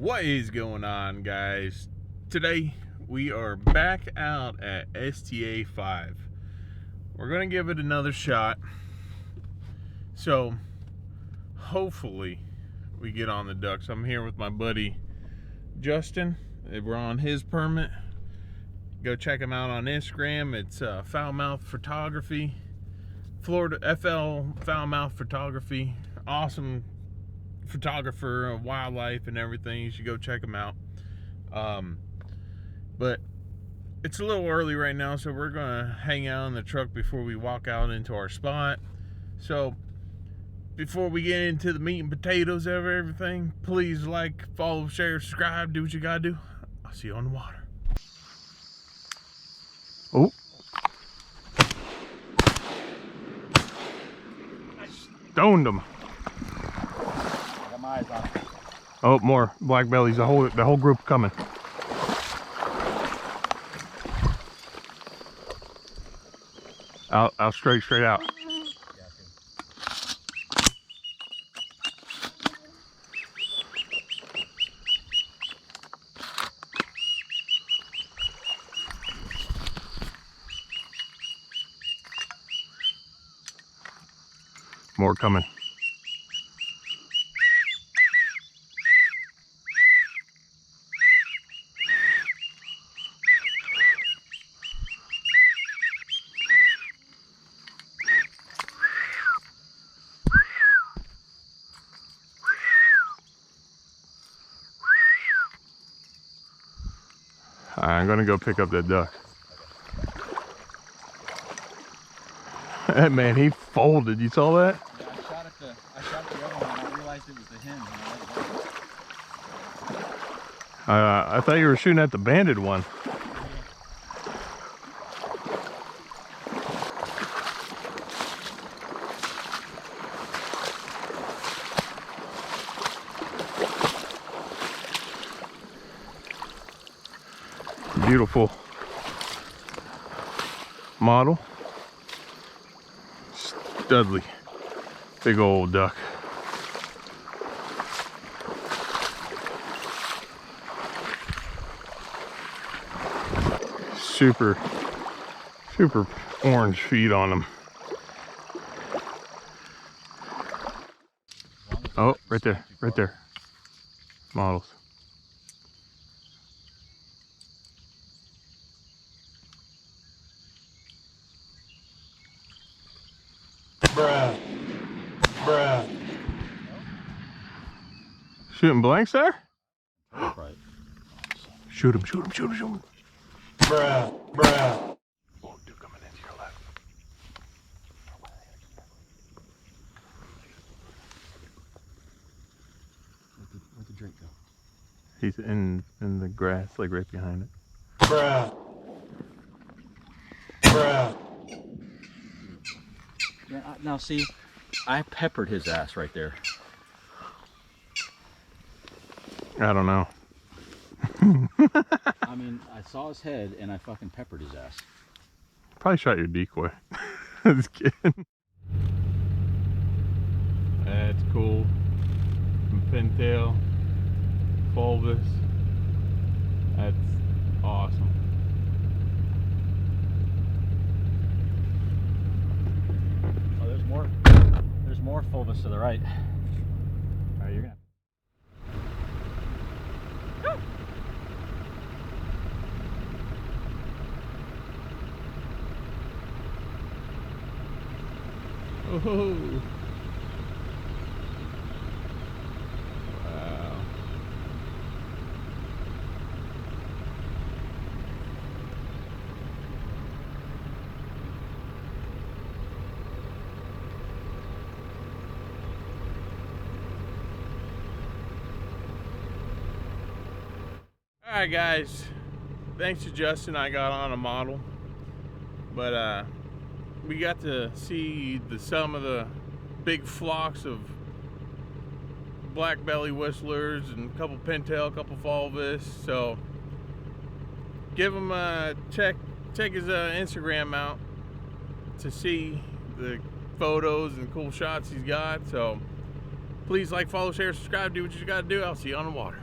What is going on, guys? Today we are back out at S.T.A. 5. We're gonna give it another shot, so hopefully we get on the ducks. I'm here with my buddy Justin. We're on his permit. Go check him out on Instagram. It's Foulmouth Photography, Florida FL Foulmouth Photography. Awesome photographer of wildlife and everything. You should go check him out. But it's a little early right now, so we're gonna hang out in the truck before we walk out into our spot. So before we get into the meat and potatoes of everything, please like, follow, share, subscribe, do what you gotta do. I'll see you on the water. Oh, I stoned him. Oh, more black bellies. The whole group coming. Out straight out. More coming. I'm gonna go pick up that duck. That man, he folded. You saw that? Yeah, I shot at the other one and I realized it was the hen. I thought you were shooting at the banded one. Beautiful model. Studly. Big old duck. Super orange feet on them. Oh, right there. Models. Bruh. Shooting blanks there? Right. Shoot him. Bruh. Oh, dude, coming into your left. Where'd the drink go? He's in the grass, like right behind it. Bruh. Yeah, now see, I peppered his ass right there. I don't know. I mean, I saw his head and I fucking peppered his ass. Probably shot your decoy. Just kidding. That's cool. Some pintail, fulvus. That's awesome. Oh, there's more fulvus to the right. Alright, you're gonna. Oh, wow. All right, guys, thanks to Justin, I got on a model, but we got to see some of the big flocks of black belly whistlers and a couple pintail, a couple fulvus. So give him a check his Instagram out to see the photos and cool shots he's got. So please like, follow, share, subscribe, do what you gotta do. I'll see you on the water.